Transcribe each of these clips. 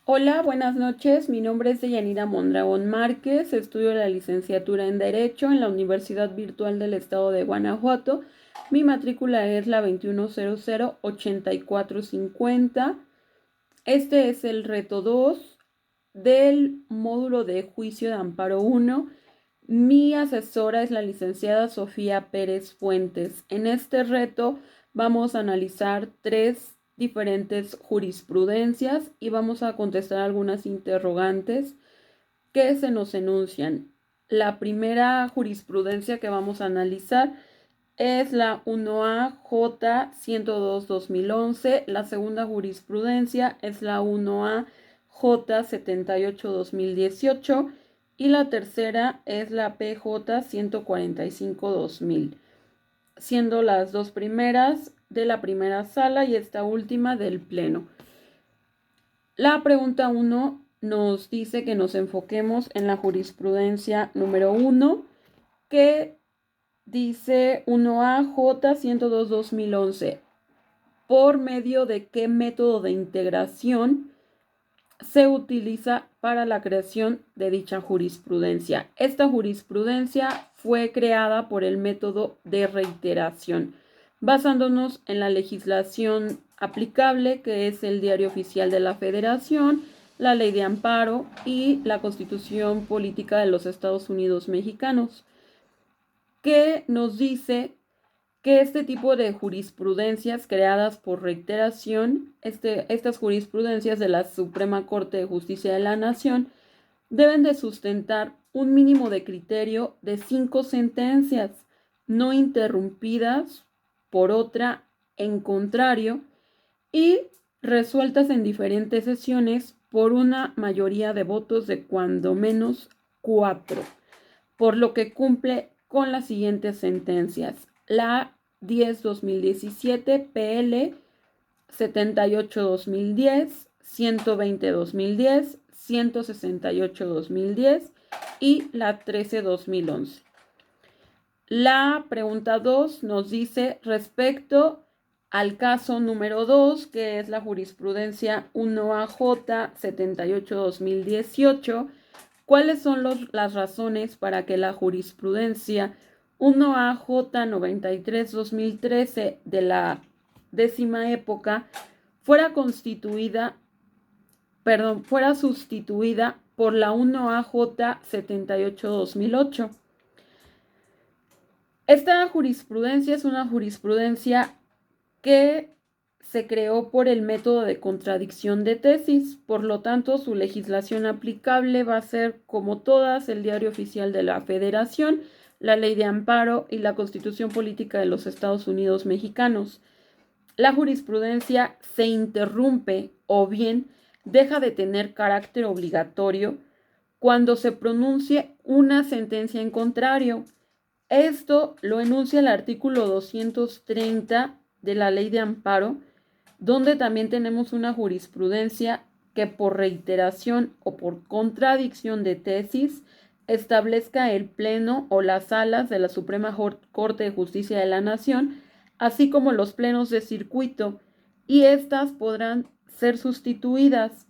Hola, buenas noches. Mi nombre es Deyanira Mondragón Márquez. Estudio la licenciatura en Derecho en la Universidad Virtual del Estado de Guanajuato. Mi matrícula es la 2100-8450. Este es el reto 2 del módulo de juicio de amparo 1. Mi asesora es la licenciada Sofía Pérez Fuentes. En este reto vamos a analizar tres diferentes jurisprudencias y vamos a contestar algunas interrogantes que se nos enuncian. La primera jurisprudencia que vamos a analizar es la 1AJ 102-2011. La segunda jurisprudencia es la 1AJ 78-2018 y la tercera es la PJ 145-2000, siendo las dos primeras de la primera sala y esta última del Pleno. La pregunta 1 nos dice que nos enfoquemos en la jurisprudencia número 1, que dice 1AJ 102-2011. ¿Por medio de qué método de integración se utiliza para la creación de dicha jurisprudencia? Esta jurisprudencia fue creada por el método de reiteración, basándonos en la legislación aplicable, que es el Diario Oficial de la Federación, la Ley de Amparo y la Constitución Política de los Estados Unidos Mexicanos, que nos dice que este tipo de jurisprudencias creadas por reiteración, estas jurisprudencias de la Suprema Corte de Justicia de la Nación, deben de sustentar un mínimo de criterio de 5 sentencias, no interrumpidas por otra en contrario, y resueltas en diferentes sesiones por una mayoría de votos de cuando menos 4, por lo que cumple con las siguientes sentencias. La 10-2017 PL 78-2010, 120-2010, 168-2010 y la 13-2011. La pregunta 2 nos dice respecto al caso número 2, que es la jurisprudencia 1AJ 78-2018, ¿cuáles son las razones para que la jurisprudencia 1AJ 93-2013 de la décima época fuera sustituida por la 1AJ 78-2008? Esta jurisprudencia es una jurisprudencia que se creó por el método de contradicción de tesis, por lo tanto su legislación aplicable va a ser, como todas, el Diario Oficial de la Federación, la Ley de Amparo y la Constitución Política de los Estados Unidos Mexicanos. La jurisprudencia se interrumpe o bien deja de tener carácter obligatorio cuando se pronuncie una sentencia en contrario. Esto lo enuncia el artículo 230 de la Ley de Amparo, donde también tenemos una jurisprudencia que por reiteración o por contradicción de tesis establezca el Pleno o las salas de la Suprema Corte de Justicia de la Nación, así como los plenos de circuito, y estas podrán ser sustituidas.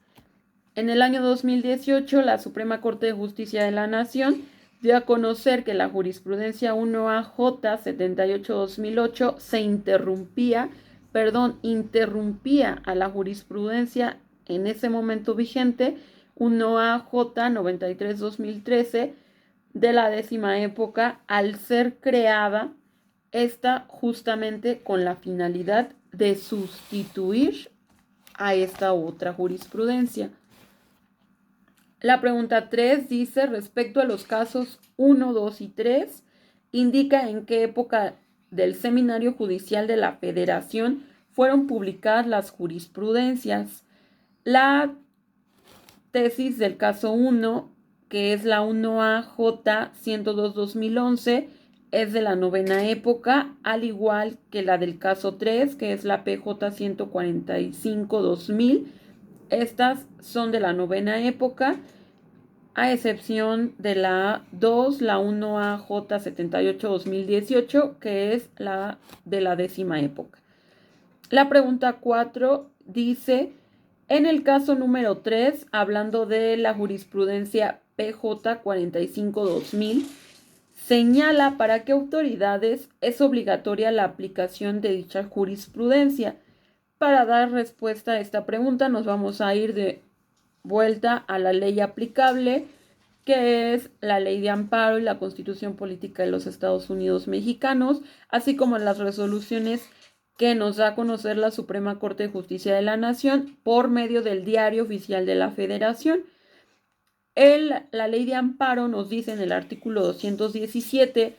En el año 2018, la Suprema Corte de Justicia de la Nación dio a conocer que la jurisprudencia 1AJ 78-2008 interrumpía a la jurisprudencia en ese momento vigente 1AJ 93-2013 de la décima época, al ser creada esta justamente con la finalidad de sustituir a esta otra jurisprudencia. La pregunta 3 dice, respecto a los casos 1, 2 y 3, indica en qué época del Seminario Judicial de la Federación fueron publicadas las jurisprudencias. La tesis del caso 1, que es la 1AJ 102-2011, es de la novena época, al igual que la del caso 3, que es la PJ 145-2000. Estas son de la novena época, a excepción de la 2, la 1AJ 78-2018, que es la de la décima época. La pregunta 4 dice En el caso número 3, hablando de la jurisprudencia PJ 45-2000, señala para qué autoridades es obligatoria la aplicación de dicha jurisprudencia. Para dar respuesta a esta pregunta nos vamos a ir de vuelta a la ley aplicable, que es la Ley de Amparo y la Constitución Política de los Estados Unidos Mexicanos, así como las resoluciones que nos da a conocer la Suprema Corte de Justicia de la Nación por medio del Diario Oficial de la Federación. La Ley de Amparo nos dice en el artículo 217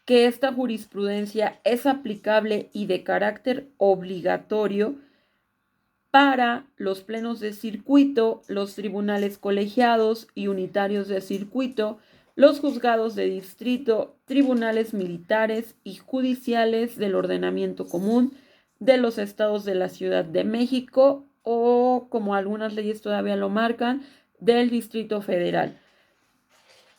que esta jurisprudencia es aplicable y de carácter obligatorio para los plenos de circuito, los tribunales colegiados y unitarios de circuito, los juzgados de distrito, tribunales militares y judiciales del ordenamiento común de los estados de la Ciudad de México o, como algunas leyes todavía lo marcan, del Distrito Federal,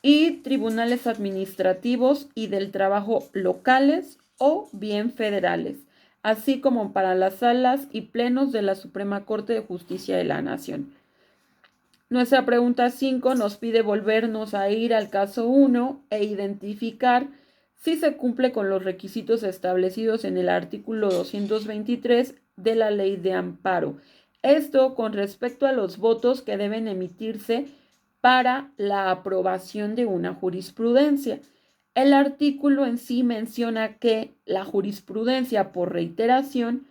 y tribunales administrativos y del trabajo locales o bien federales, así como para las salas y plenos de la Suprema Corte de Justicia de la Nación. Nuestra pregunta 5 nos pide volvernos a ir al caso 1 e identificar si se cumple con los requisitos establecidos en el artículo 223 de la Ley de Amparo. Esto con respecto a los votos que deben emitirse para la aprobación de una jurisprudencia. El artículo en sí menciona que la jurisprudencia por reiteración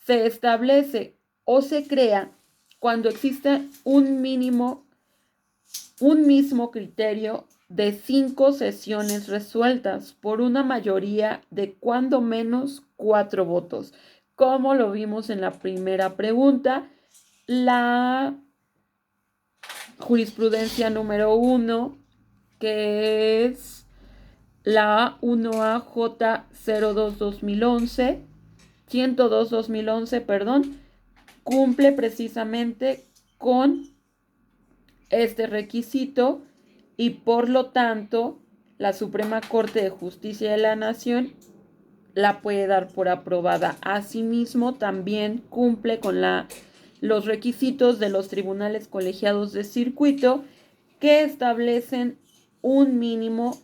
se establece o se crea cuando existe un mismo criterio de 5 sesiones resueltas por una mayoría de cuando menos 4 votos. Como lo vimos en la primera pregunta, la jurisprudencia número 1, que es la 1AJ02-2011, 102-2011, perdón, cumple precisamente con este requisito y por lo tanto la Suprema Corte de Justicia de la Nación la puede dar por aprobada. Asimismo, también cumple con los requisitos de los tribunales colegiados de circuito que establecen un mínimo,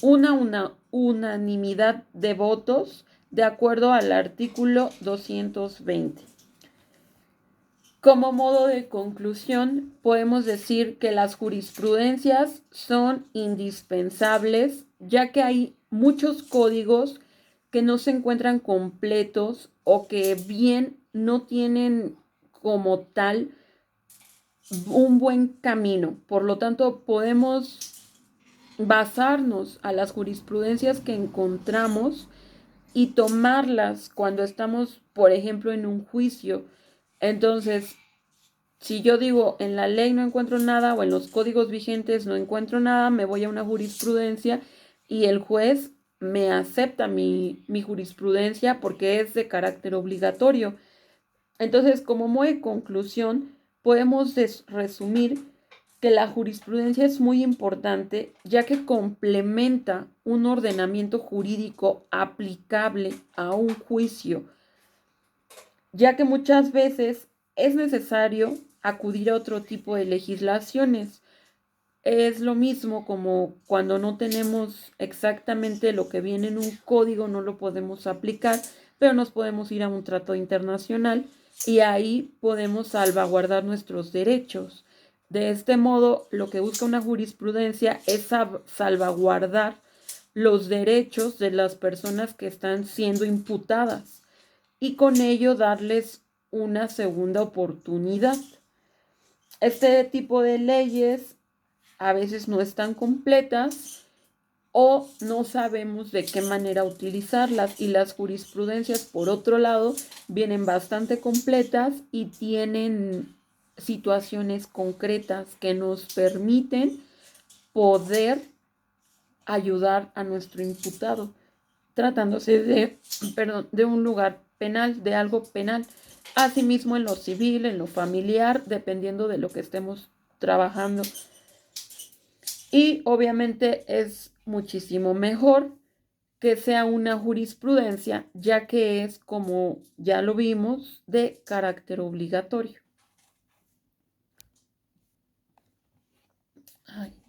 una unanimidad de votos de acuerdo al artículo 220. Como modo de conclusión, podemos decir que las jurisprudencias son indispensables, ya que hay muchos códigos que no se encuentran completos o que bien no tienen como tal un buen camino. Por lo tanto, podemos basarnos a las jurisprudencias que encontramos y tomarlas cuando estamos, por ejemplo, en un juicio. Entonces, si yo digo en la ley no encuentro nada o en los códigos vigentes no encuentro nada, me voy a una jurisprudencia y el juez me acepta mi jurisprudencia porque es de carácter obligatorio. Entonces, como modo de conclusión, podemos resumir que la jurisprudencia es muy importante ya que complementa un ordenamiento jurídico aplicable a un juicio, ya que muchas veces es necesario acudir a otro tipo de legislaciones. Es lo mismo como cuando no tenemos exactamente lo que viene en un código, no lo podemos aplicar, pero nos podemos ir a un tratado internacional y ahí podemos salvaguardar nuestros derechos. De este modo, lo que busca una jurisprudencia es salvaguardar los derechos de las personas que están siendo imputadas y con ello darles una segunda oportunidad. Este tipo de leyes a veces no están completas o no sabemos de qué manera utilizarlas, y las jurisprudencias, por otro lado, vienen bastante completas y tienen situaciones concretas que nos permiten poder ayudar a nuestro imputado, tratándose de un lugar penal, de algo penal. Asimismo, en lo civil, en lo familiar, dependiendo de lo que estemos trabajando. Y obviamente es muchísimo mejor que sea una jurisprudencia, ya que es, como ya lo vimos, de carácter obligatorio. Ay.